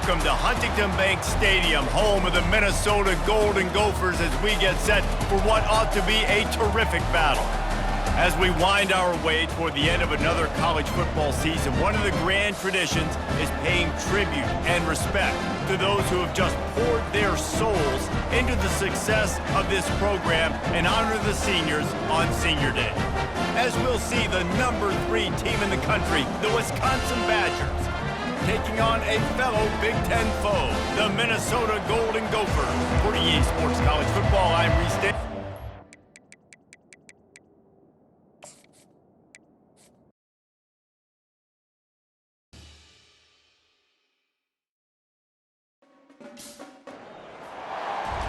Welcome to Huntington Bank Stadium, home of the Minnesota Golden Gophers, as we get set for what ought to be a terrific battle. As we wind our way toward the end of another college football season, one of the grand traditions is paying tribute and respect to those who have just poured their souls into the success of this program and honor the seniors on Senior Day. As we'll see the number 3 team in the country, the Wisconsin Badgers, taking on a fellow Big Ten foe, the Minnesota Golden Gophers. For EA Sports College Football, I'm Reese Davis.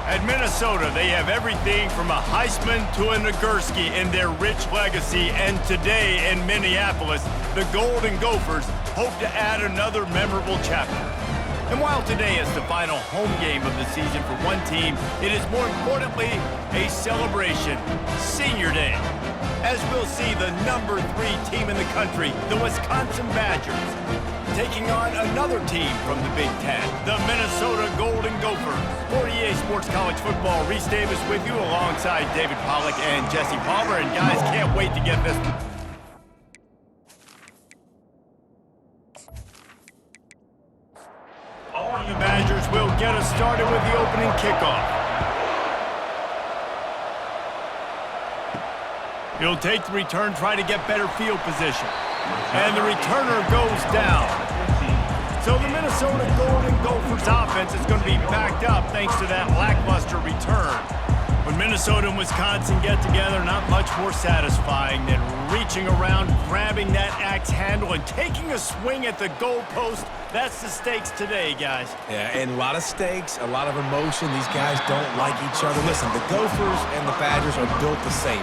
At Minnesota, they have everything from a Heisman to a Nagurski in their rich legacy, and today in Minneapolis, the Golden Gophers hope to add another memorable chapter. And while today is the final home game of the season for one team, it is more importantly a celebration, Senior Day, as we'll see the number 3 team in the country, the Wisconsin Badgers, taking on another team from the Big Ten, the Minnesota Golden Gophers. For EA Sports College Football, Reese Davis with you alongside David Pollack and Jesse Palmer. And guys, can't wait to get this. All of the Badgers will get us started with the opening kickoff. He'll take the return, try to get better field position. And the returner goes down. So the Minnesota Golden Gophers offense is going to be backed up thanks to that lackluster return. When Minnesota and Wisconsin get together, not much more satisfying than reaching around, grabbing that axe handle, and taking a swing at the goalpost. That's the stakes today, guys. Yeah, and a lot of stakes, a lot of emotion. These guys don't like each other. Listen, the Gophers and the Badgers are built the same.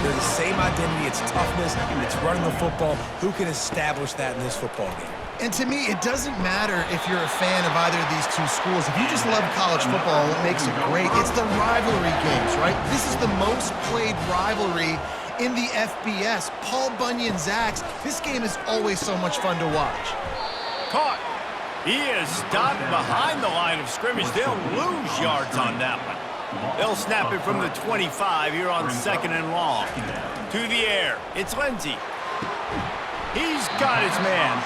They're the same identity. It's toughness. It's running the football. Who can establish that in this football game? And to me, it doesn't matter if you're a fan of either of these two schools. If you just love college football, what makes it great, it's the rivalry games, right? This is the most played rivalry in the FBS. Paul Bunyan Zax, this game is always so much fun to watch. Caught. He is stopped behind the line of scrimmage. They'll lose yards on that one. They'll snap it from the 25 here on 2nd and long. To the air. It's Lindsey. He's got his man.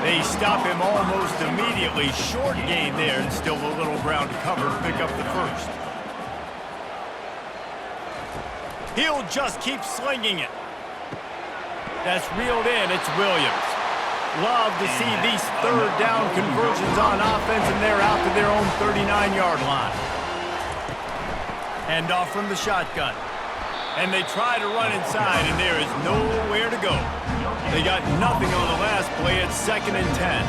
They stop him almost immediately. Short gain there, and still a little ground to cover to pick up the first. He'll just keep slinging it. That's reeled in. It's Williams. Love to see these third down conversions on offense, and they're out to their own 39-yard line. Hand off from the shotgun. And they try to run inside, and there is nowhere to go. They got nothing on the last play. It's 2nd and 10.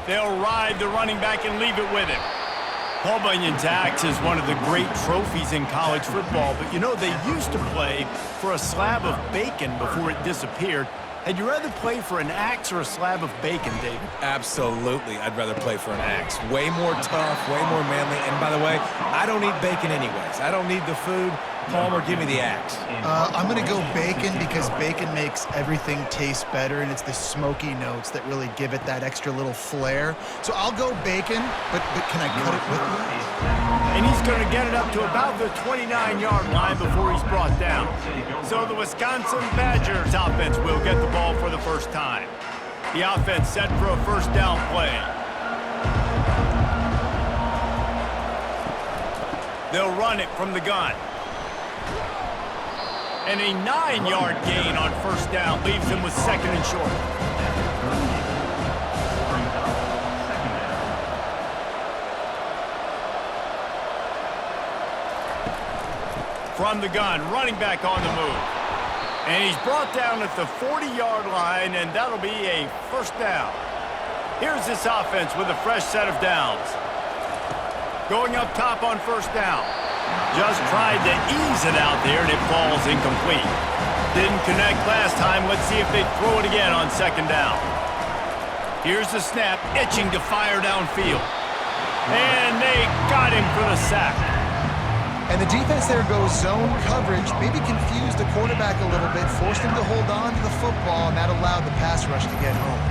They'll ride the running back and leave it with him. Paul Bunyan's axe is one of the great trophies in college football, but you know, they used to play for a slab of bacon before it disappeared. Had you rather play for an axe or a slab of bacon, David? Absolutely, I'd rather play for an axe. Way more tough, way more manly. And by the way, I don't eat bacon anyways. I don't need the food. Palmer, give me the axe. I'm going to go bacon because bacon makes everything taste better, and it's the smoky notes that really give it that extra little flair. So I'll go bacon, but can I cut it with the axe? And he's going to get it up to about the 29-yard line before he's brought down. So the Wisconsin Badgers offense will get the ball for the first time. The offense set for a first down play. They'll run it from the gun. And a 9-yard gain on first down leaves him with 2nd and short. From the gun, running back on the move. And he's brought down at the 40-yard line, and that'll be a first down. Here's this offense with a fresh set of downs. Going up top on first down. Just tried to ease it out there, and it falls incomplete. Didn't connect last time. Let's see if they throw it again on 2nd down. Here's the snap, itching to fire downfield. And they got him for the sack. And the defense there goes zone coverage, maybe confused the quarterback a little bit, forced him to hold on to the football, and that allowed the pass rush to get home.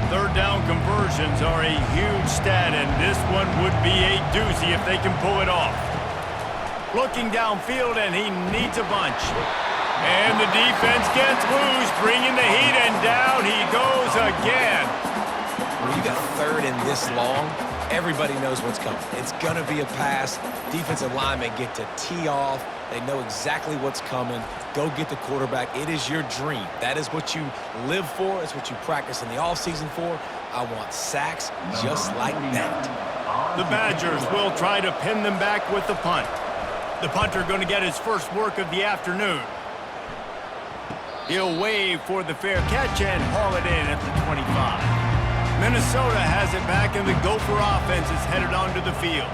Third down conversions are a huge stat, and this one would be a doozy if they can pull it off. Looking downfield, and he needs a bunch. And the defense gets loose, bringing the heat, and down he goes again. When you got third and this long, everybody knows what's coming. It's going to be a pass. Defensive linemen get to tee off. They know exactly what's coming. Go get the quarterback. It is your dream. That is what you live for. It's what you practice in the offseason for. I want sacks just like that. The Badgers will try to pin them back with the punt. The punter going to get his first work of the afternoon. He'll wave for the fair catch and haul it in at the 25. Minnesota has it back, and the Gopher offense is headed onto the field.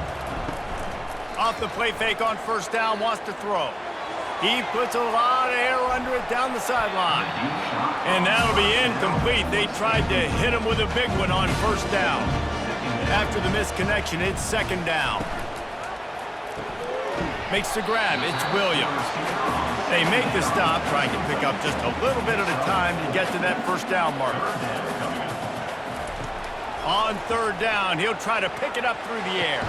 Off the play fake on first down, wants to throw. He puts a lot of air under it down the sideline. And that'll be incomplete. They tried to hit him with a big one on first down. After the misconnection, it's second down. Makes the grab. It's Williams. They make the stop, trying to pick up just a little bit at a time to get to that first down marker. On third down, he'll try to pick it up through the air.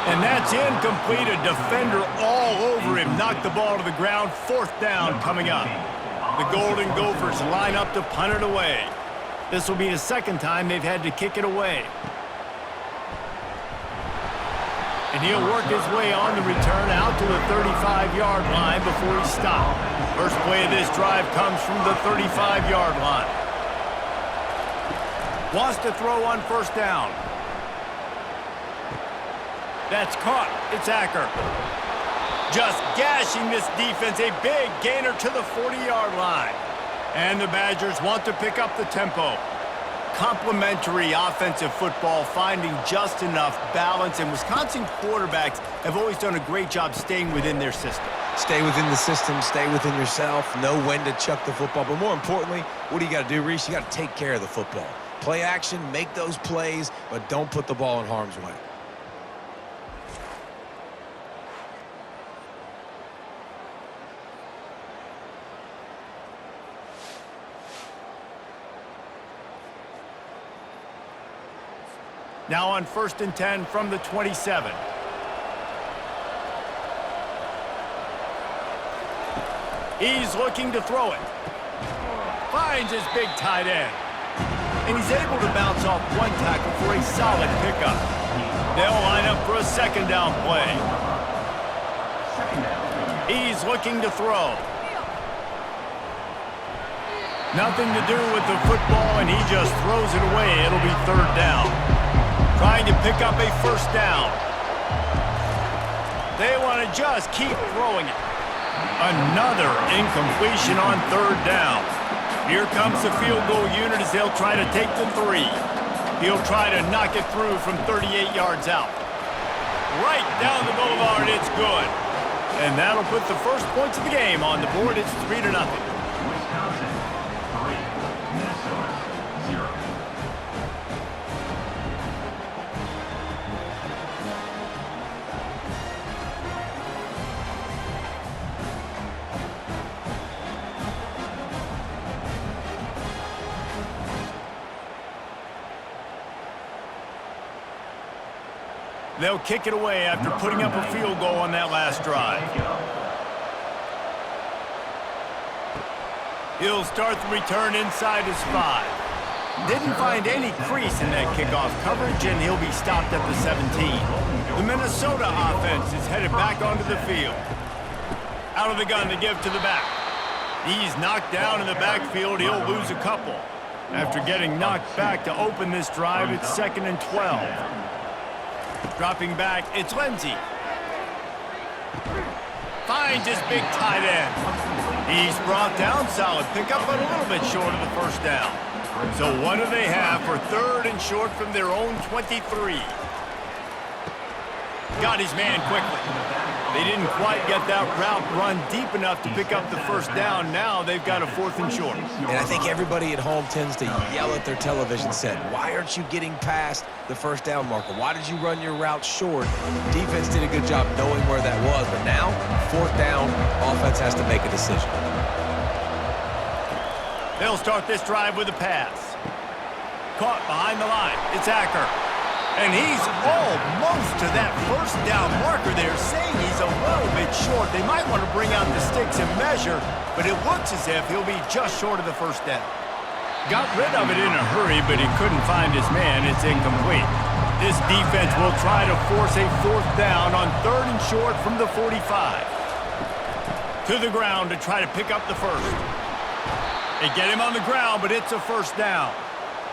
And that's incomplete. A defender all over him. Knocked the ball to the ground. Fourth down coming up. The Golden Gophers line up to punt it away. This will be the second time they've had to kick it away. And he'll work his way on the return out to the 35-yard line before he stopped. First play of this drive comes from the 35-yard line. Wants to throw on first down. That's caught. It's Acker. Just gashing this defense. A big gainer to the 40-yard line. And the Badgers want to pick up the tempo. Complementary offensive football, finding just enough balance, and Wisconsin quarterbacks have always done a great job staying within their system. Stay within the system, stay within yourself, know when to chuck the football. But more importantly, what do you got to do, Reese? You got to take care of the football. Play action, make those plays, but don't put the ball in harm's way. Now on 1st and 10 from the 27. He's looking to throw it. Finds his big tight end. And he's able to bounce off one tackle for a solid pickup. They'll line up for a second down play. He's looking to throw. Nothing to do with the football, and he just throws it away. It'll be third down. Trying to pick up a first down. They want to just keep throwing it. Another incompletion on third down. Here comes the field goal unit as they'll try to take the 3. He'll try to knock it through from 38 yards out. Right down the boulevard, it's good. And that'll put the first points of the game on the board. It's 3-0. They'll kick it away after putting up a field goal on that last drive. He'll start the return inside his 5. Didn't find any crease in that kickoff coverage, and he'll be stopped at the 17. The Minnesota offense is headed back onto the field. Out of the gun to give to the back. He's knocked down in the backfield. He'll lose a couple. After getting knocked back to open this drive, it's 2nd and 12. Dropping back, it's Lindsey. Finds his big tight end. He's brought down, solid pickup, but a little bit short of the first down. So what do they have for 3rd and short from their own 23? Got his man quickly. They didn't quite get that route run deep enough to pick up the first down. Now they've got a 4th and short. And I think everybody at home tends to yell at their television set, why aren't you getting past the first down marker? Why did you run your route short? Defense did a good job knowing where that was, but now, 4th down, offense has to make a decision. They'll start this drive with a pass. Caught behind the line. It's Acker. And he's almost to that first down marker there, saying he's a little bit short. They might want to bring out the sticks and measure, but it looks as if he'll be just short of the first down. Got rid of it in a hurry, but he couldn't find his man. It's incomplete. This defense will try to force a 4th down on 3rd and short from the 45. To the ground to try to pick up the first. They get him on the ground, but it's a first down.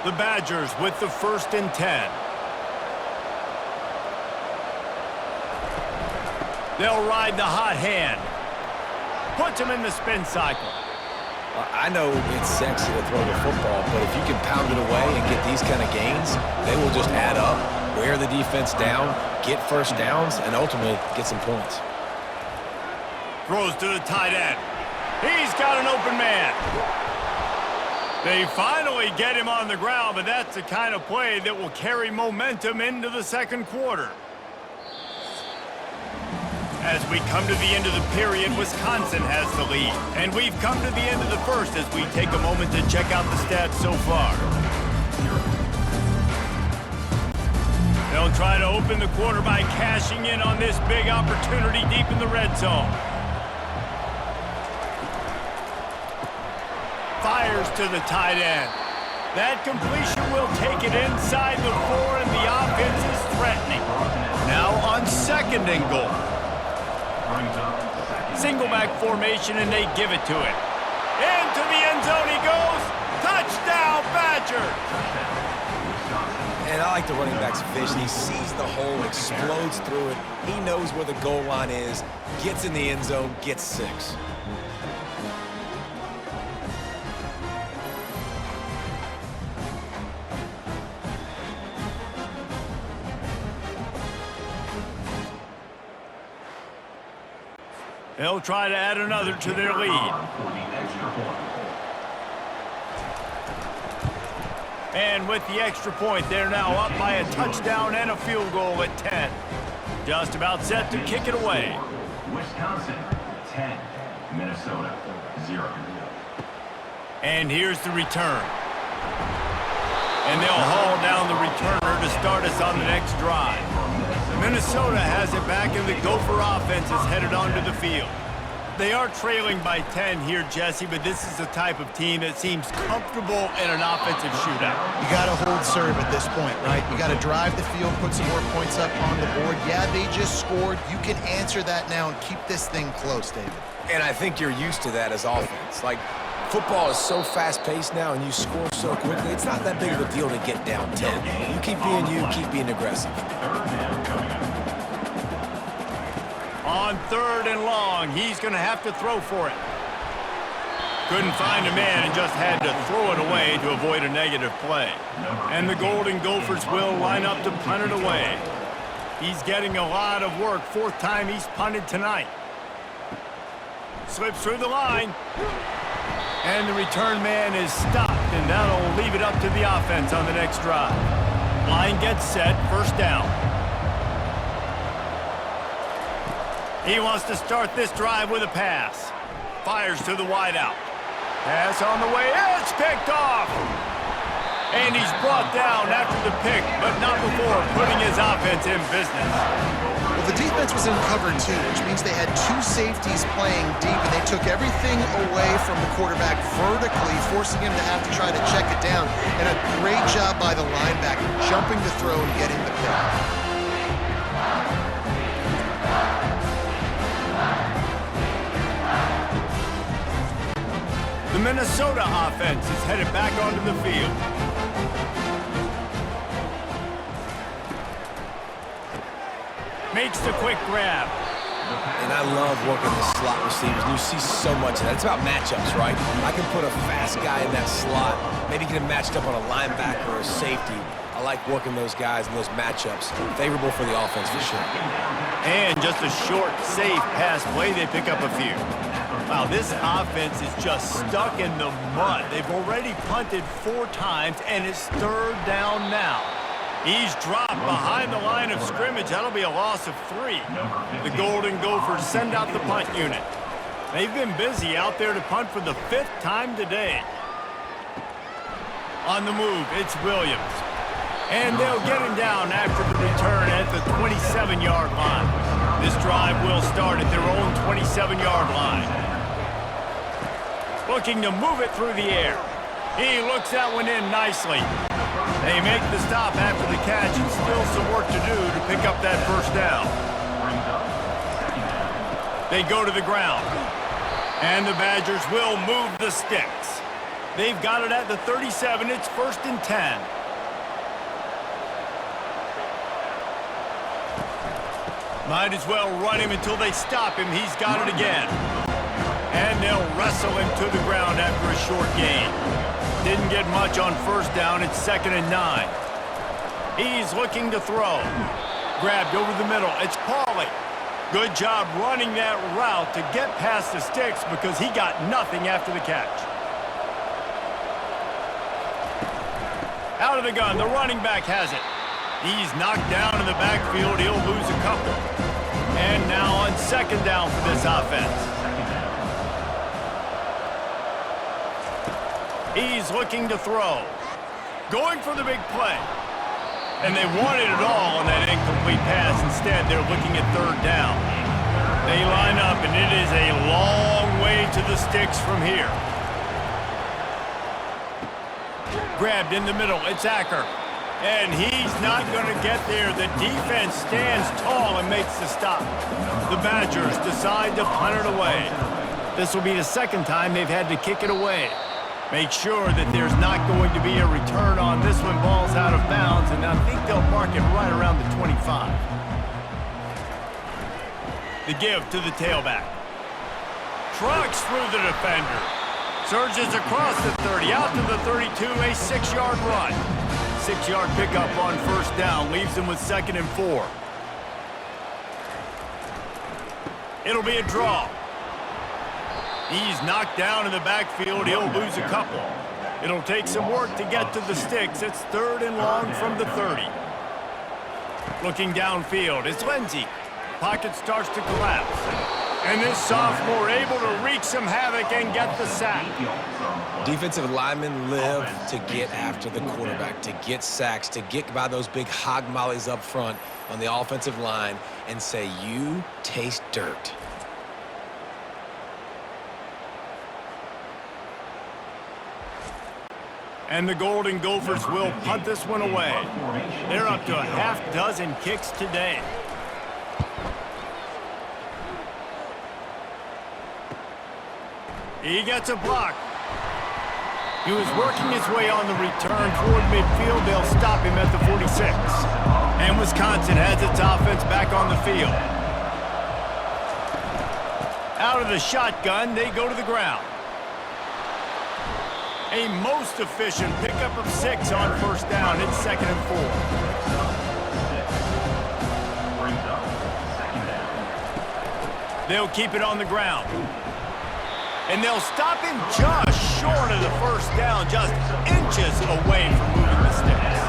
The Badgers with the 1st and 10. They'll ride the hot hand. Puts him in the spin cycle. I know it's sexy to throw the football, but if you can pound it away and get these kind of gains, they will just add up, wear the defense down, get first downs, and ultimately get some points. Throws to the tight end. He's got an open man. They finally get him on the ground, but that's the kind of play that will carry momentum into the 2nd quarter. As we come to the end of the period, Wisconsin has the lead. And we've come to the end of the first as we take a moment to check out the stats so far. They'll try to open the quarter by cashing in on this big opportunity deep in the red zone. Fires to the tight end. That completion will take it inside the 4, and the offense is threatening. Now on 2nd and goal. Single back formation, and they give it to him. Into the end zone he goes. Touchdown, Badger! And I like the running back's vision. He sees the hole, explodes through it. He knows where the goal line is, gets in the end zone, gets 6. They'll try to add another to their lead. And with the extra point, they're now up by a touchdown and a field goal at 10. Just about set to kick it away. Wisconsin, 10. Minnesota, 0. And here's the return. And they'll haul down the returner to start us on the next drive. Minnesota has it back, and the Gopher offense is headed onto the field. They are trailing by 10 here, Jesse, but this is the type of team that seems comfortable in an offensive shootout. You got to hold serve at this point, right? You got to drive the field, put some more points up on the board. Yeah, they just scored. You can answer that now and keep this thing close, David. And I think you're used to that as offense. Like, football is so fast-paced now, and you score so quickly, it's not that big of a deal to get down 10. You keep being you, keep being aggressive. On 3rd and long, he's going to have to throw for it. Couldn't find a man and just had to throw it away to avoid a negative play. And the Golden Gophers will line up to punt it away. He's getting a lot of work. 4th time he's punted tonight. Slips through the line. And the return man is stopped, and that'll leave it up to the offense on the next drive. Line gets set, 1st down. He wants to start this drive with a pass. Fires to the wideout. Pass on the way. It's picked off. And he's brought down after the pick, but not before putting his offense in business. Well, the defense was in cover 2, which means they had 2 safeties playing deep, and they took everything away from the quarterback vertically, forcing him to have to try to check it down. And a great job by the linebacker, jumping the throw and getting the pick. The Minnesota offense is headed back onto the field. Makes the quick grab. And I love working the slot receivers, and you see so much of that. It's about matchups, right? I can put a fast guy in that slot, maybe get him matched up on a linebacker or a safety. A like working those guys in those matchups. Favorable for the offense for sure. And just a short, safe pass play, they pick up a few. Wow, this offense is just stuck in the mud. They've already punted 4 times, and it's 3rd down now. He's dropped behind the line of scrimmage. That'll be a loss of 3. The Golden Gophers send out the punt unit. They've been busy out there to punt for the 5th time today. On the move, it's Williams. And they'll get him down after the return at the 27-yard line. This drive will start at their own 27-yard line. Looking to move it through the air. He looks that one in nicely. They make the stop after the catch and still some work to do to pick up that 1st down. They go to the ground. And the Badgers will move the sticks. They've got it at the 37. It's 1st and 10. Might as well run him until they stop him. He's got it again. And they'll wrestle him to the ground after a short gain. Didn't get much on 1st down. It's 2nd and 9. He's looking to throw. Grabbed over the middle. It's Pauly. Good job running that route to get past the sticks because he got nothing after the catch. Out of the gun, the running back has it. He's knocked down in the backfield. He'll lose a couple. And now on 2nd down for this offense. He's looking to throw. Going for the big play. And they wanted it all on that incomplete pass. Instead, they're looking at 3rd down. They line up, and it is a long way to the sticks from here. Grabbed in the middle. It's Acker. And he's not going to get there. The defense stands tall and makes the stop. The Badgers decide to punt it away. This will be the 2nd time they've had to kick it away. Make sure that there's not going to be a return on this one. Ball's out of bounds, and I think they'll mark it right around the 25. The give to the tailback. Trucks through the defender. Surges across the 30, out to the 32, a 6-yard run. 6-yard pickup on 1st down, leaves them with 2nd and 4. It'll be a draw. He's knocked down in the backfield. He'll lose a couple. It'll take some work to get to the sticks. It's 3rd and long from the 30. Looking downfield, it's Lindsey. Pocket starts to collapse. And this sophomore able to wreak some havoc and get the sack. Defensive linemen live to get after the quarterback, to get sacks, to get by those big hog mollies up front on the offensive line and say, you taste dirt. And the Golden Gophers will punt this one away. They're up to a half-dozen kicks today. He gets a block. He was working his way on the return toward midfield. They'll stop him at the 46. And Wisconsin has its offense back on the field. Out of the shotgun, they go to the ground. A most efficient pickup of 6 on 1st down. It's 2nd and 4. They'll keep it on the ground. And they'll stop him just short of the 1st down, just inches away from moving the sticks.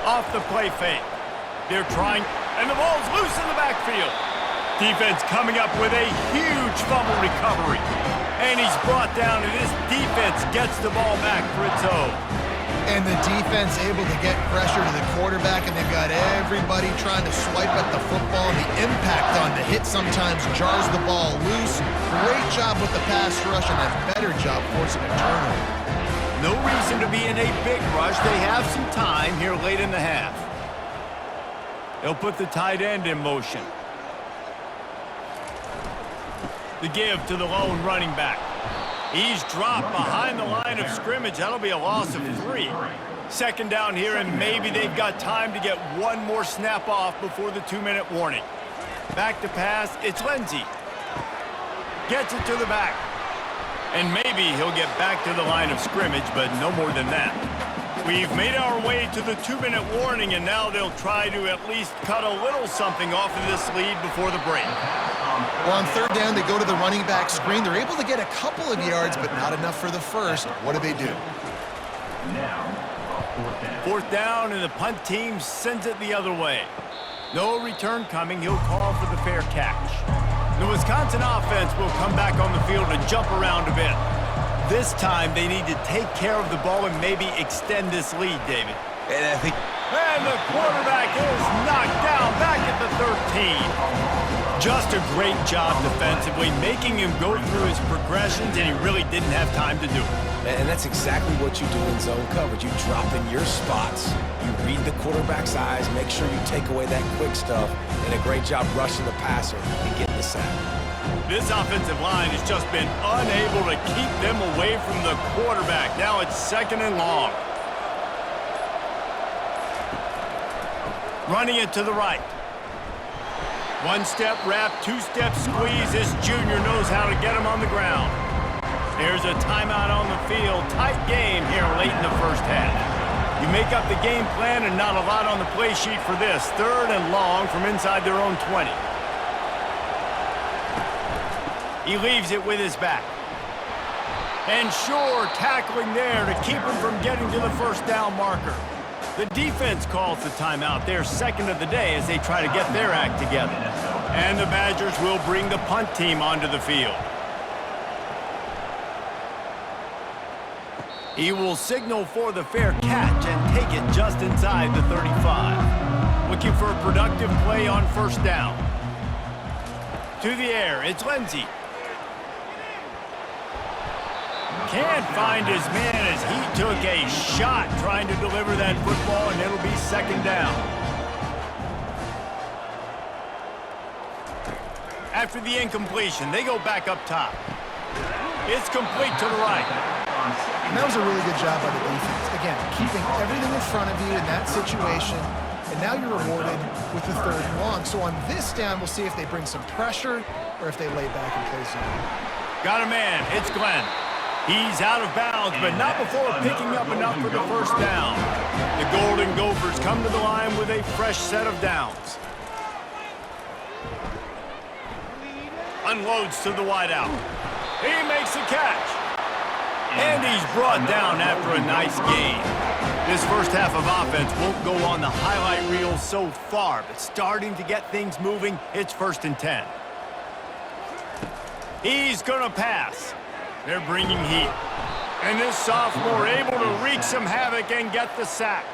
Off the play fake. They're trying, and the ball's loose in the backfield. Defense coming up with a huge fumble recovery. And he's brought down, and this defense gets the ball back for its own. And the defense able to get pressure to the quarterback, and they've got everybody trying to swipe at the football. And the impact on the hit sometimes jars the ball loose. Great job with the pass rush, and a better job forcing a turnover. No reason to be in a big rush. They have some time here late in the half. They'll put the tight end in motion. The give to the lone running back. He's dropped behind the line of scrimmage. That'll be a loss of 3. 2nd down here, and maybe they've got time to get one more snap off before the 2-minute warning. Back to pass, it's Lindsey. Gets it to the back. And maybe he'll get back to the line of scrimmage, but no more than that. We've made our way to the 2-minute warning, and now they'll try to at least cut a little something off of this lead before the break. Well, on third down, they go to the running back screen. They're able to get a couple of yards, but not enough for the first. What do they do? Fourth down, and the punt team sends it the other way. No return coming. He'll call for the fair catch. The Wisconsin offense will come back on the field and jump around a bit. This time, they need to take care of the ball and maybe extend this lead, David. And the quarterback is knocked down back at the 13. Just a great job defensively, making him go through his progressions, and he really didn't have time to do it. And that's exactly what you do in zone coverage. You drop in your spots, you read the quarterback's eyes, make sure you take away that quick stuff, and a great job rushing the passer and getting the sack. This offensive line has just been unable to keep them away from the quarterback. Now it's 2nd and long. Running it to the right. 1-step wrap, 2-step squeeze. This junior knows how to get him on the ground. There's a timeout on the field. Tight game here late in the first half. You make up the game plan and not a lot on the play sheet for this. 3rd and long from inside their own 20. He leaves it with his back. And sure, tackling there to keep him from getting to the first down marker. The defense calls the timeout, their 2nd of the day, as they try to get their act together. And the Badgers will bring the punt team onto the field. He will signal for the fair catch and take it just inside the 35. Looking for a productive play on 1st down. To the air, it's Lindsey. Can't find his man as he took a shot trying to deliver that football, and it'll be 2nd down. After the incompletion, they go back up top. It's complete to the right. And that was a really good job by the defense. Again, keeping everything in front of you in that situation, and now you're rewarded with the 3rd and long. So on this down, we'll see if they bring some pressure or if they lay back and play zone. Got a man. It's Glenn. He's out of bounds, but not before picking up enough for the 1st down. The Golden Gophers come to the line with a fresh set of downs. Unloads to the wideout. He makes the catch. And he's brought down after a nice gain. This first half of offense won't go on the highlight reel so far, but starting to get things moving, it's 1st and 10. He's going to pass. They're bringing heat. And this sophomore able to wreak some havoc and get the sack.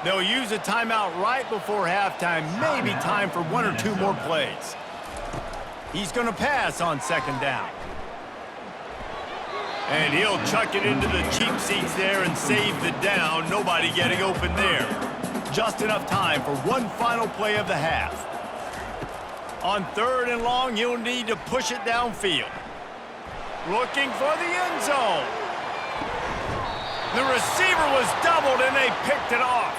They'll use a timeout right before halftime, maybe time for 1 or 2 more plays. He's going to pass on 2nd down. And he'll chuck it into the cheap seats there and save the down. Nobody getting open there. Just enough time for one final play of the half. On 3rd and long, he'll need to push it downfield. Looking for the end zone. The receiver was doubled and they picked it off.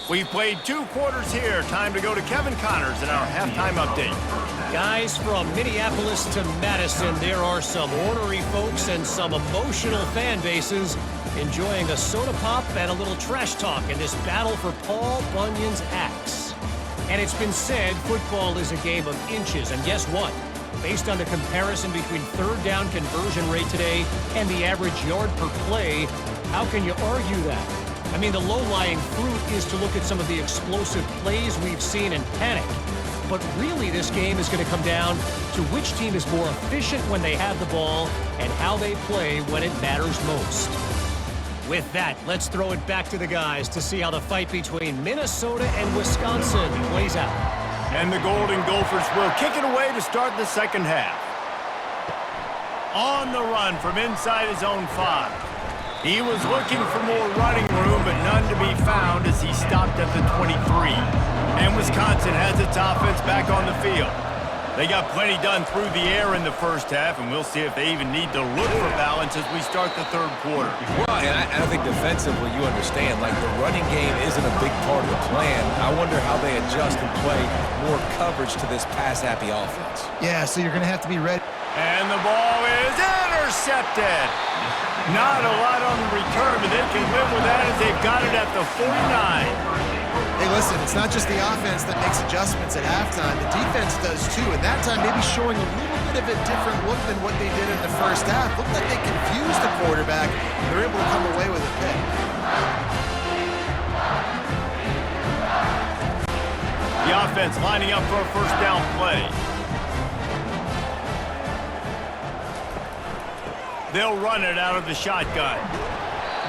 We've played 2 quarters here. Time to go to Kevin Connors in our halftime update. Guys, from Minneapolis to Madison, there are some ornery folks and some emotional fan bases enjoying a soda pop and a little trash talk in this battle for Paul Bunyan's axe. And it's been said football is a game of inches, and guess what? Based on the comparison between 3rd down conversion rate today and the average yard per play, how can you argue that? I mean, the low-lying fruit is to look at some of the explosive plays we've seen and panic. But really, this game is going to come down to which team is more efficient when they have the ball and how they play when it matters most. With that, let's throw it back to the guys to see how the fight between Minnesota and Wisconsin plays out. And the Golden Gophers will kick it away to start the 2nd half. On the run from inside his own 5. He was looking for more running room, but none to be found as he stopped at the 23. And Wisconsin has its offense back on the field. They got plenty done through the air in the first half, and we'll see if they even need to look for balance as we start the third quarter. Well, and I think defensively, you understand, like the running game isn't a big part of the plan. I wonder how they adjust and play more coverage to this pass-happy offense. Yeah, so you're going to have to be ready. And the ball is intercepted. Not a lot on the return, but they can live with that as they've got it at the 49. Hey, listen, it's not just the offense that makes adjustments at halftime. The defense does too, and that time maybe showing a little bit of a different look than what they did in the first half. Looked like they confused the quarterback. They're able to come away with a pick. The offense lining up for a first down play. They'll run it out of the shotgun.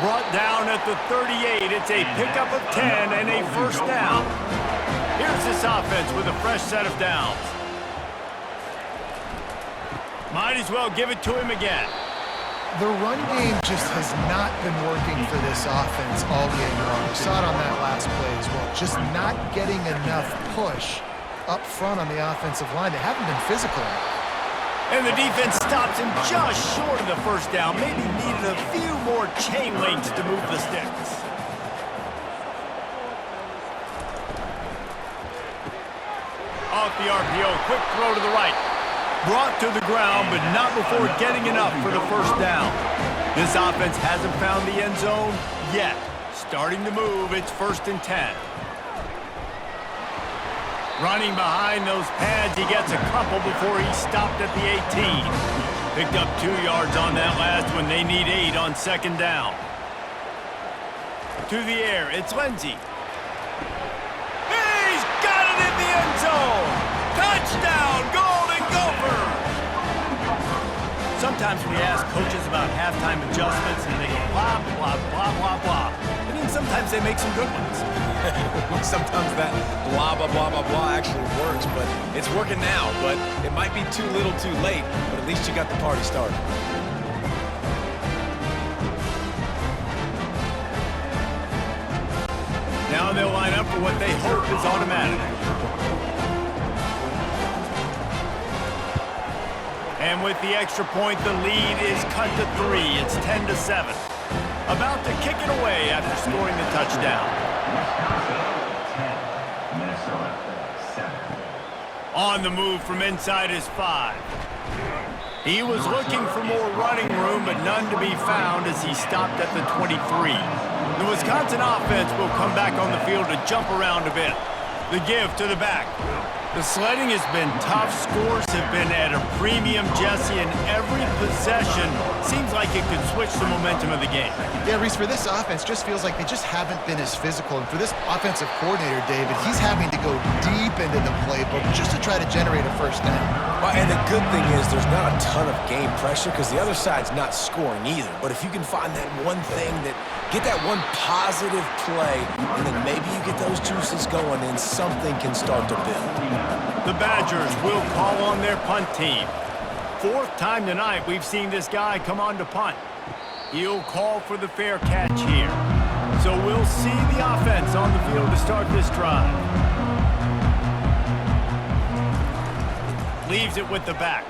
Brought down at the 38. It's a pickup of 10 and a first down. Here's this offense with a fresh set of downs. Might as well give it to him again. The run game just has not been working for this offense all game long. We saw it on that last play as well. Just not getting enough push up front on the offensive line. They haven't been physical enough. And the defense stops him just short of the first down. Maybe needed a few more chain links to move the sticks. Off the RPO, quick throw to the right. Brought to the ground, but not before getting enough for the first down. This offense hasn't found the end zone yet. Starting to move, it's 1st and 10. Running behind those pads, he gets a couple before he stopped at the 18. Picked up 2 yards on that last one. They need 8 on 2nd down. To the air, it's Lindsey. He's got it in the end zone! Touchdown, Golden Gophers! Sometimes we ask coaches about halftime adjustments and they go blah, blah, blah, blah, blah. And then sometimes they make some good ones. Sometimes that blah, blah, blah, blah, blah actually works, but it's working now. But it might be too little too late, but at least you got the party started. Now they'll line up for what they hope is automatic. And with the extra point, the lead is cut to 3. It's 10-7. About to kick it away after scoring the touchdown. Minnesota 7. On the move from inside his 5. He was looking for more running room, but none to be found as he stopped at the 23. The Wisconsin offense will come back on the field to jump around a bit. The give to the back. The sledding has been tough. Scores have been at a premium, Jesse, and every possession seems like it could switch the momentum of the game. Yeah, Reese, for this offense, just feels like they just haven't been as physical. And for this offensive coordinator, David, he's having to go deep into the playbook just to try to generate a first down. Well, and the good thing is there's not a ton of game pressure because the other side's not scoring either. But if you can find that one thing get that one positive play, and then maybe you get those juices going and something can start to build. The Badgers will call on their punt team. 4th time tonight we've seen this guy come on to punt. He'll call for the fair catch here. So we'll see the offense on the field to start this drive. Leaves it with the back.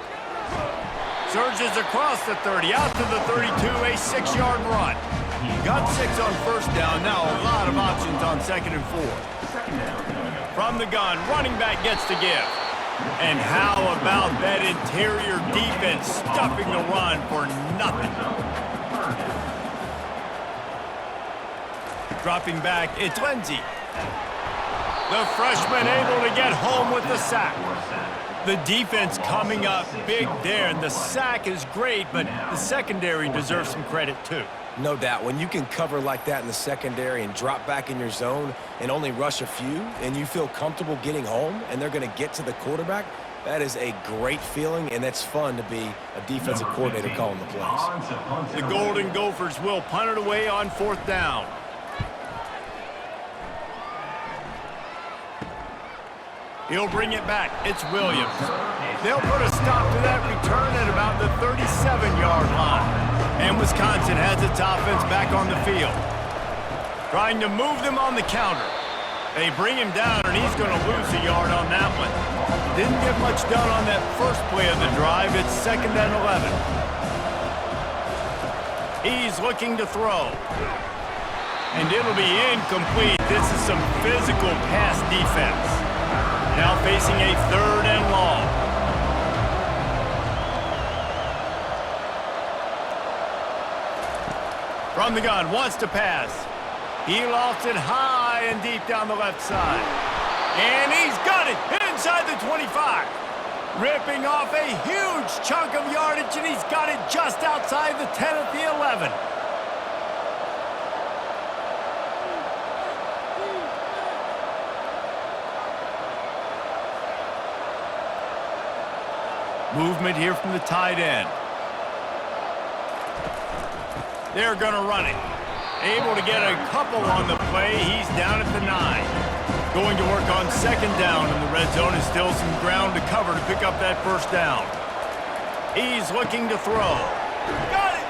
Surges across the 30, out to the 32, a 6-yard run. Got 6 on first down, now a lot of options on 2nd and 4. From the gun, running back gets the give. And how about that interior defense stuffing the run for nothing? Dropping back, it's Lindsey. The freshman able to get home with the sack. The defense coming up big there, and the sack is great, but the secondary deserves some credit too. No doubt. When you can cover like that in the secondary and drop back in your zone and only rush a few, and you feel comfortable getting home, and they're going to get to the quarterback, that is a great feeling, and it's fun to be a defensive coordinator calling the plays. The Golden Gophers will punt it away on 4th down. He'll bring it back. It's Williams. They'll put a stop to that return at about the 37-yard line. And Wisconsin has its offense back on the field. Trying to move them on the counter. They bring him down, and he's going to lose a yard on that one. Didn't get much done on that first play of the drive. It's 2nd and 11. He's looking to throw. And it'll be incomplete. This is some physical pass defense. Now facing a 3rd and long. From the gun, wants to pass. He lofts it high and deep down the left side. And he's got it inside the 25. Ripping off a huge chunk of yardage, and he's got it just outside the 10 at the 11. Movement here from the tight end. They're going to run it. Able to get a couple on the play. He's down at the 9. Going to work on 2nd down in the red zone. Is still some ground to cover to pick up that 1st down. He's looking to throw. Got it!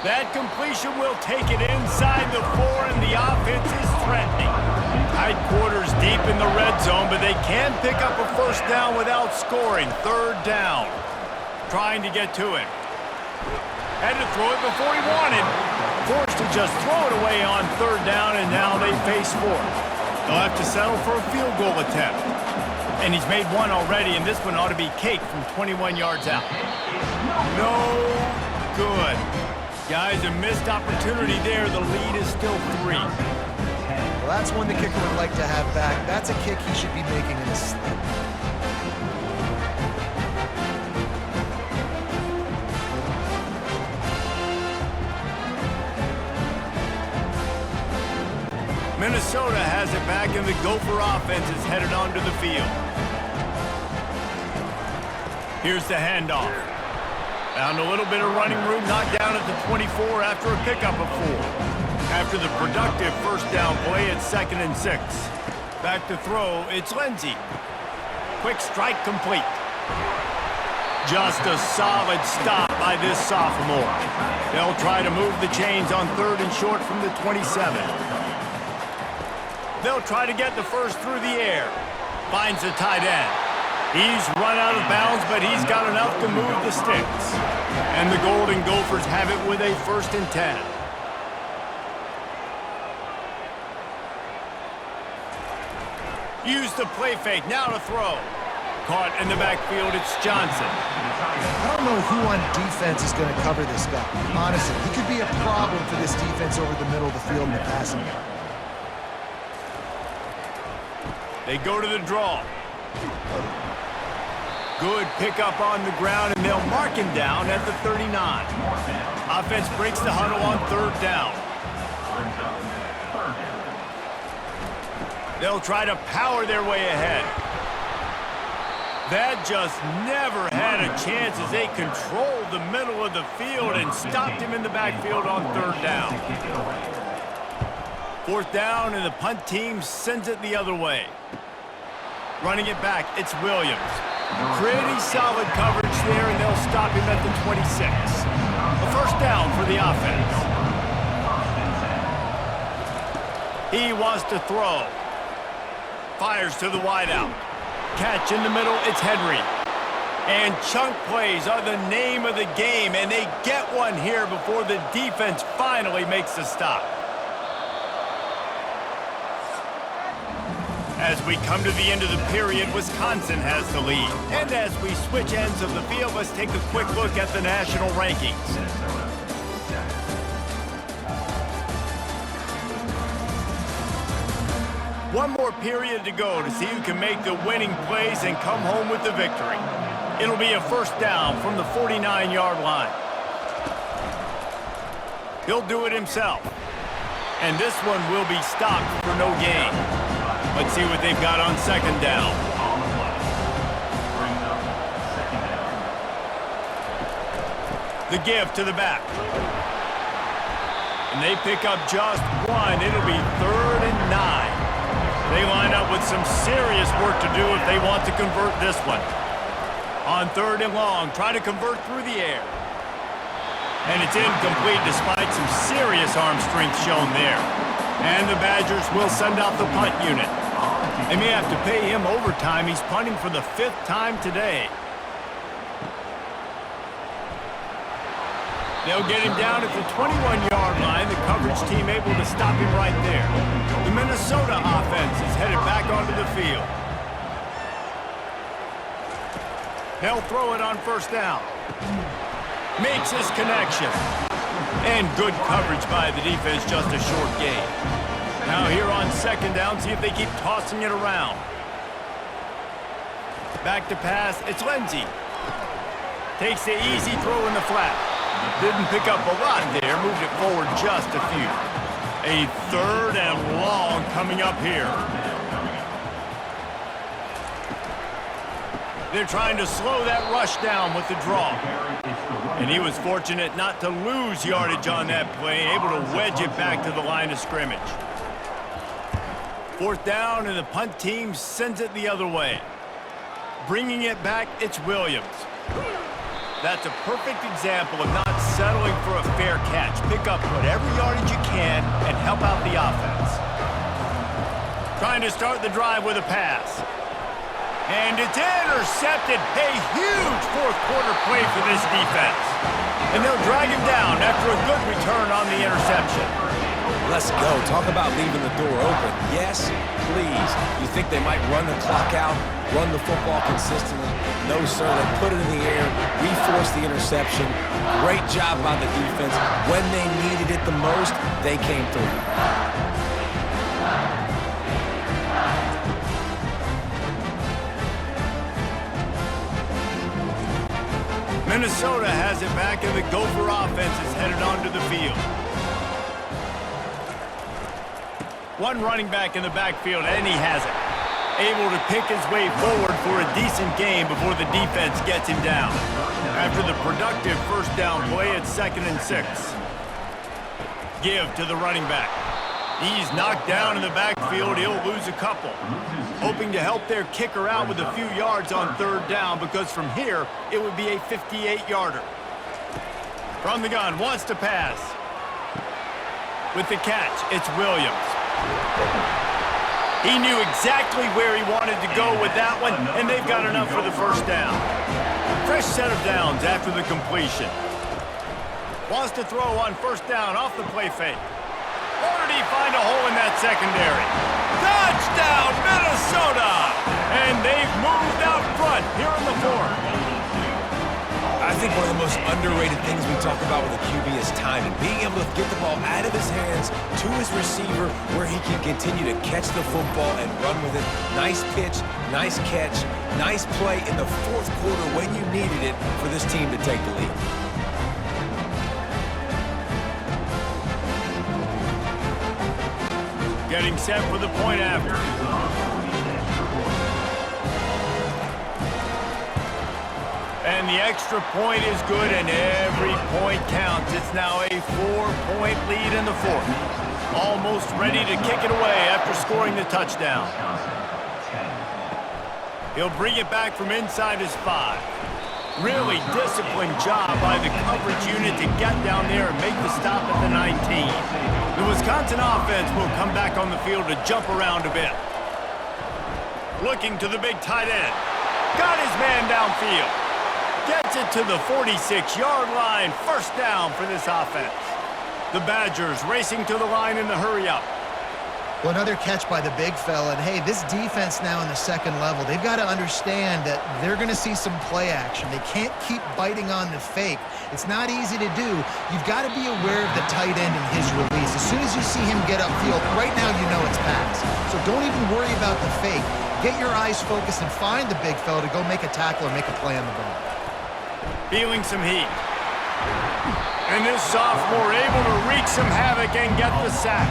That completion will take it inside the 4, and the offense is threatening. Tight quarters deep in the red zone, but they can pick up a 1st down without scoring. 3rd down. Trying to get to him. Had to throw it before he wanted. Forced to just throw it away on 3rd down, and now they face 4th. They'll have to settle for a field goal attempt. And he's made one already, and this one ought to be cake from 21 yards out. No good. Guys, a missed opportunity there. The lead is still 3. Well, that's one the kicker would like to have back. That's a kick he should be making in his sleep. Minnesota has it back, and the Gopher offense is headed onto the field. Here's the handoff. Found a little bit of running room, knocked down at the 24 after a pickup of 4. After the productive 1st down play, it's 2nd and 6. Back to throw, it's Lindsey. Quick strike complete. Just a solid stop by this sophomore. They'll try to move the chains on 3rd and short from the 27. They'll try to get the 1st through the air. Finds the tight end. He's run out of bounds, but he's got enough to move the sticks. And the Golden Gophers have it with a 1st and 10. Use the play fake, now to throw. Caught in the backfield, it's Johnson. I don't know who on defense is going to cover this guy. Honestly, he could be a problem for this defense over the middle of the field in the passing game. They go to the draw. Good pickup on the ground, and they'll mark him down at the 39. Offense breaks the huddle on 3rd down. They'll try to power their way ahead. That just never had a chance as they controlled the middle of the field and stopped him in the backfield on 3rd down. 4th down, and the punt team sends it the other way. Running it back, it's Williams. Pretty solid coverage there, and they'll stop him at the 26. A 1st down for the offense. He wants to throw. Fires to the wideout. Catch in the middle, it's Henry. And chunk plays are the name of the game, and they get one here before the defense finally makes the stop. As we come to the end of the period, Wisconsin has the lead. And as we switch ends of the field, let's take a quick look at the national rankings. One more period to go to see who can make the winning plays and come home with the victory. It'll be a 1st down from the 49-yard line. He'll do it himself. And this one will be stopped for no gain. Let's see what they've got on 2nd down. The give to the back. And they pick up just 1. It'll be 3rd and 9. They line up with some serious work to do if they want to convert this one. On 3rd and long, try to convert through the air. And it's incomplete despite some serious arm strength shown there. And the Badgers will send out the punt unit. They may have to pay him overtime. He's punting for the 5th time today. They'll get him down at the 21-yard line. The coverage team able to stop him right there. The Minnesota offense is headed back onto the field. They'll throw it on 1st down. Makes his connection. And good coverage by the defense, just a short gain. Now here on 2nd down, see if they keep tossing it around. Back to pass, it's Lindsey. Takes the easy throw in the flat. Didn't pick up a lot there, moved it forward just a few. A 3rd and long coming up here. They're trying to slow that rush down with the draw. And he was fortunate not to lose yardage on that play, able to wedge it back to the line of scrimmage. 4th down, and the punt team sends it the other way. Bringing it back, it's Williams. That's a perfect example of not settling for a fair catch. Pick up whatever yardage you can and help out the offense. Trying to start the drive with a pass. And it's intercepted. A huge 4th quarter play for this defense. And they'll drag him down after a good return on the interception. Let's go. Talk about leaving the door open. Yes, please. You think they might run the clock out, run the football consistently? No, sir. They put it in the air. We forced the interception. Great job by the defense. When they needed it the most, they came through. Minnesota has it back, and the Gopher offense is headed onto the field. One running back in the backfield, and he has it. Able to pick his way forward for a decent game before the defense gets him down. After the productive 1st down play, it's 2nd and 6. Give to the running back. He's knocked down in the backfield. He'll lose a couple. Hoping to help their kicker out with a few yards on 3rd down, because from here, it would be a 58-yarder. From the gun, wants to pass. With the catch, it's Williams. He knew exactly where he wanted to go with that one, and they've got enough for the 1st down. Fresh set of downs after the completion. Wants to throw on 1st down off the play fake. Or did he find a hole in that secondary? Touchdown, Minnesota! And they've moved out front here in the 4th. I think one of the most underrated things we talk about with a QB is timing. Being able to get the ball out of his hands to his receiver where he can continue to catch the football and run with it. Nice pitch, nice catch, nice play in the 4th quarter when you needed it for this team to take the lead. Getting set for the point after. And the extra point is good, and every point counts. It's now a 4-point lead in the 4th. Almost ready to kick it away after scoring the touchdown. He'll bring it back from inside his 5. Really disciplined job by the coverage unit to get down there and make the stop at the 19. The Wisconsin offense will come back on the field to jump around a bit. Looking to the big tight end. Got his man downfield. Gets it to the 46-yard line. 1st down for this offense. The Badgers racing to the line in the hurry-up. Well, another catch by the big fella. And, hey, this defense now in the 2nd level, they've got to understand that they're going to see some play action. They can't keep biting on the fake. It's not easy to do. You've got to be aware of the tight end and his release. As soon as you see him get upfield, right now you know it's pass. So don't even worry about the fake. Get your eyes focused and find the big fella to go make a tackle or make a play on the ball. Feeling some heat. And this sophomore able to wreak some havoc and get the sack.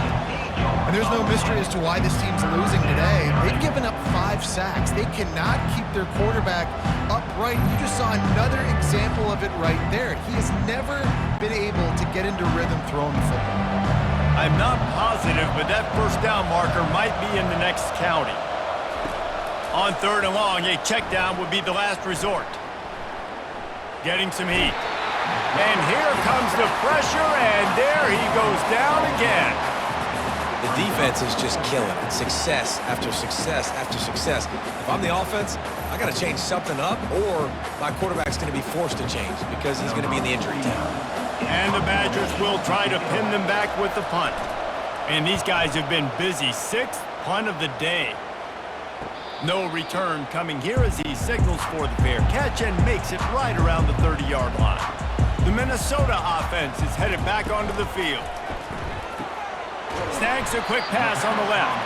And there's no mystery as to why this team's losing today. They've given up 5 sacks. They cannot keep their quarterback upright. You just saw another example of it right there. He has never been able to get into rhythm throwing the football. I'm not positive, but that 1st down marker might be in the next county. On 3rd and long, a check down would be the last resort. Getting some heat. And here comes the pressure, and there he goes down again. The defense is just killing it. Success after success after success. If I'm the offense, I got to change something up, or my quarterback's going to be forced to change because he's going to be in the injury time. And the Badgers will try to pin them back with the punt. And these guys have been busy. 6th punt of the day. No return coming here as he signals for the fair catch and makes it right around the 30-yard line. The Minnesota offense is headed back onto the field. Snags a quick pass on the left.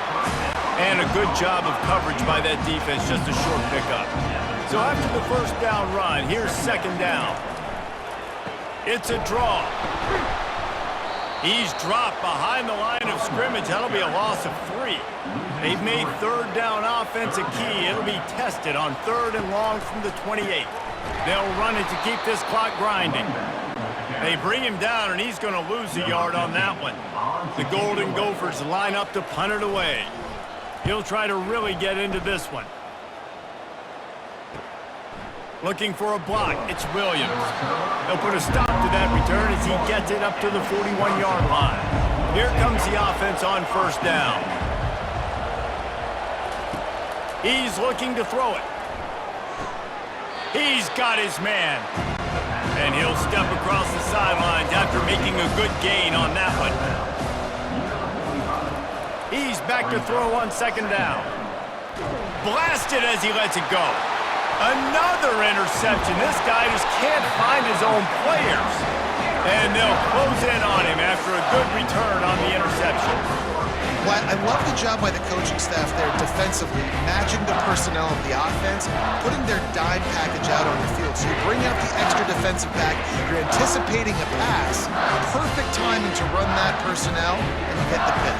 And a good job of coverage by that defense, just a short pickup. So after the first down run, here's 2nd down. It's a draw. He's dropped behind the line of scrimmage. That'll be a loss of 3. They've made 3rd down offense a key. It'll be tested on 3rd and long from the 28. They'll run it to keep this clock grinding. They bring him down, and he's going to lose a yard on that one. The Golden Gophers line up to punt it away. He'll try to really get into this one. Looking for a block. It's Williams. They'll put a stop to that return as he gets it up to the 41-yard line. Here comes the offense on 1st down. He's looking to throw it. He's got his man. And he'll step across the sidelines after making a good gain on that one. He's back to throw on 2nd down. Blasted as he lets it go. Another interception. This guy just can't find his own players. And they'll close in on him after a good return on the interception. Well, I love the job by the coaching staff there defensively, matching the personnel of the offense, putting their dime package out on the field. So you bring out the extra defensive back, you're anticipating a pass, perfect timing to run that personnel, and you hit the pin.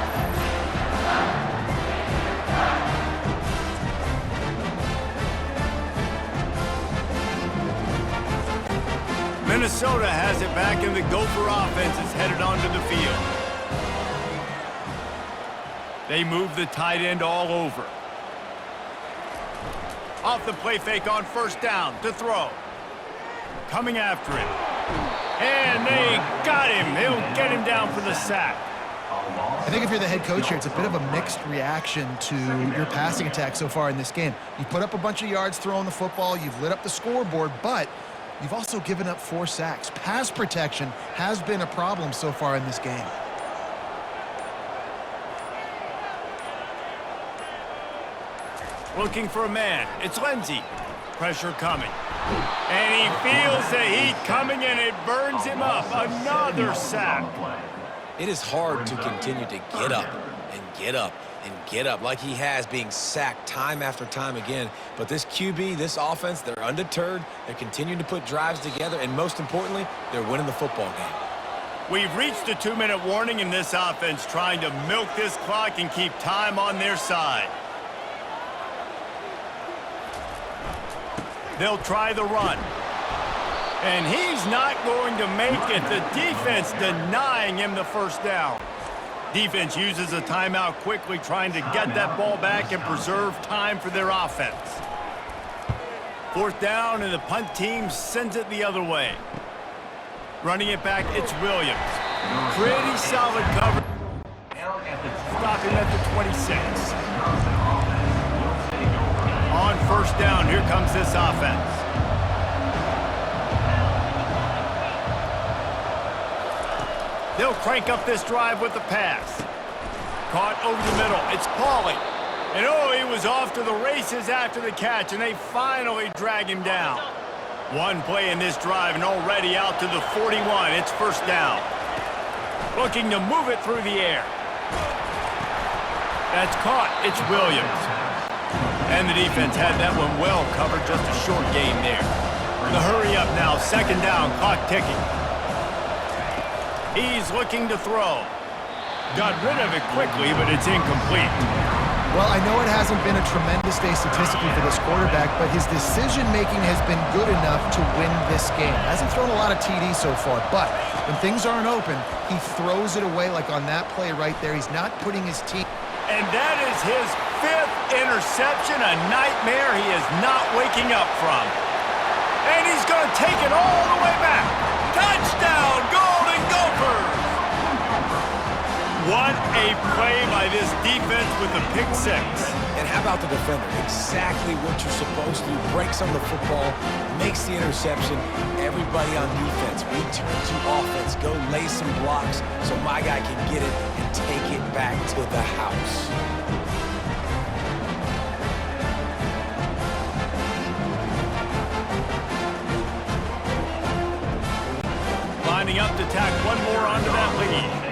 Minnesota has it back, and the Gopher offense is headed onto the field. They move the tight end all over. Off the play fake on 1st down to throw. Coming after him. And they got him. They'll get him down for the sack. I think if you're the head coach here, it's a bit of a mixed reaction to your passing attack so far in this game. You put up a bunch of yards throwing the football, you've lit up the scoreboard, but you've also given up 4 sacks. Pass protection has been a problem so far in this game. Looking for a man. It's Lindsey. Pressure coming. And he feels the heat coming, and it burns him up. Another sack. It is hard to continue to get up and get up and get up like he has, being sacked time after time again. But this QB, this offense, they're undeterred. They're continuing to put drives together, and most importantly, they're winning the football game. We've reached a 2-minute warning in this offense, trying to milk this clock and keep time on their side. They'll try the run. And he's not going to make it. The defense denying him the 1st down. Defense uses a timeout quickly, trying to get that ball back and preserve time for their offense. 4th down, and the punt team sends it the other way. Running it back, it's Williams. Pretty solid cover. Stopping at the 26. On 1st down, here comes this offense. They'll crank up this drive with the pass. Caught over the middle. It's Pauly. And oh, he was off to the races after the catch, and they finally drag him down. One play in this drive, and already out to the 41. It's 1st down. Looking to move it through the air. That's caught. It's Williams. And the defense had that one well covered, just a short game there. The hurry up now, 2nd down, clock ticking. He's looking to throw. Got rid of it quickly, but it's incomplete. Well, I know it hasn't been a tremendous day statistically for this quarterback, but his decision-making has been good enough to win this game. Hasn't thrown a lot of TDs so far, but when things aren't open, he throws it away like on that play right there. He's not putting his team... And that is his 5th interception, a nightmare he is not waking up from. And he's going to take it all the way back. Touchdown, Golden Gophers! What a play by this defense with a pick six. And how about the defender? Exactly what you're supposed to. Breaks on the football, makes the interception. Everybody on defense, we turn to offense. Go lay some blocks so my guy can get it and take it back to the house. Lining up to tack one more onto that lead.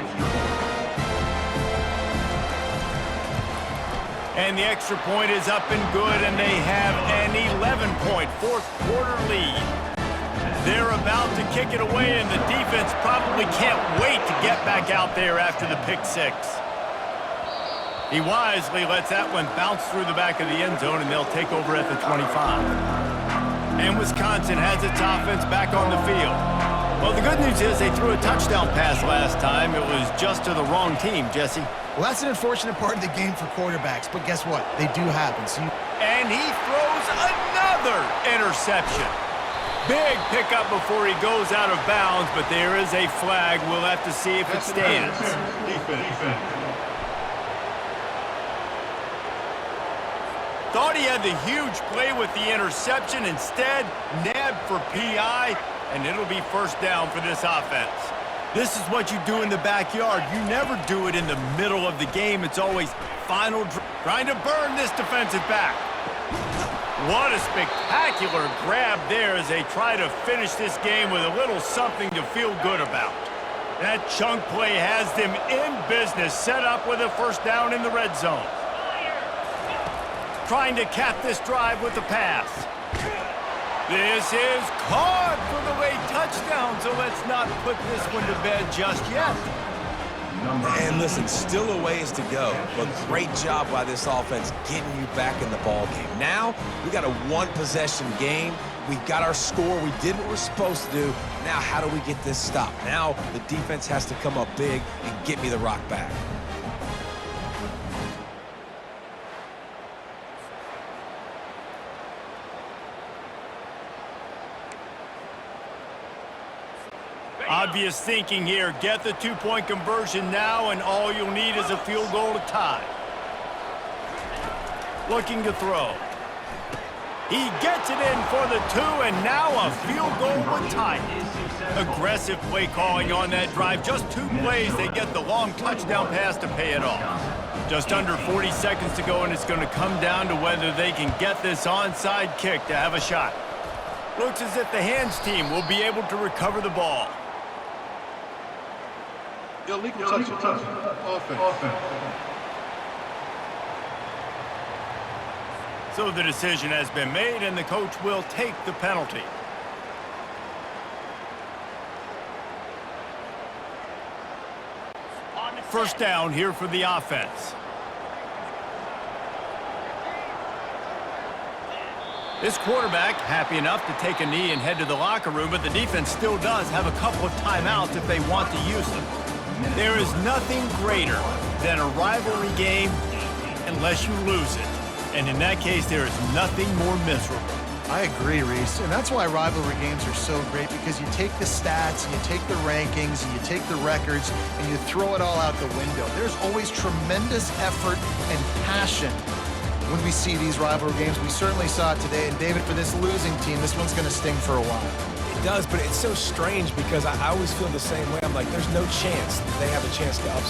And the extra point is up and good, and they have an 11-point fourth-quarter lead. They're about to kick it away, and the defense probably can't wait to get back out there after the pick six. He wisely lets that one bounce through the back of the end zone, and they'll take over at the 25. And Wisconsin has its offense back on the field. Well, the good news is they threw a touchdown pass last time. It was just to the wrong team, Jesse. Well, that's an unfortunate part of the game for quarterbacks, but guess what? They do happen. And he throws another interception. Big pickup before he goes out of bounds, but there is a flag. We'll have to see if it stands. Thought he had the huge play with the interception. Instead, nabbed for PI, and it'll be first down for this offense. This is what you do in the backyard. You never do it in the middle of the game. It's always final trying to burn this defensive back. What a spectacular grab there as they try to finish this game with a little something to feel good about. That chunk play has them in business, set up with a first down in the red zone. Trying to cap this drive with the pass. This is caught for the late touchdown, so let's not put this one to bed just yet. And listen, still a ways to go, but great job by this offense getting you back in the ball game. Now, we got a one-possession game. We got our score. We did what we're supposed to do. Now, how do we get this stopped? Now, the defense has to come up big and get me the rock back. Obvious thinking here. Get the two-point conversion now, and all you'll need is a field goal to tie. Looking to throw. He gets it in for the two, and now a field goal would tie it. Aggressive play calling on that drive. Just 2 plays, they get the long touchdown pass to pay it off. Just under 40 seconds to go, and it's going to come down to whether they can get this onside kick to have a shot. Looks as if the hands team will be able to recover the ball. Illegal touch. Offense. So the decision has been made, and the coach will take the penalty. First down here for the offense. This quarterback happy enough to take a knee and head to the locker room, but the defense still does have a couple of timeouts if they want to use them. There is nothing greater than a rivalry game unless you lose it. And in that case, there is nothing more miserable. I agree, Reese, and that's why rivalry games are so great, because you take the stats, and you take the rankings, and you take the records, and you throw it all out the window. There's always tremendous effort and passion when we see these rivalry games. We certainly saw it today, and David, for this losing team, this one's going to sting for a while. It does, but it's so strange because I always feel the same way. I'm like, there's no chance that they have a chance to upset.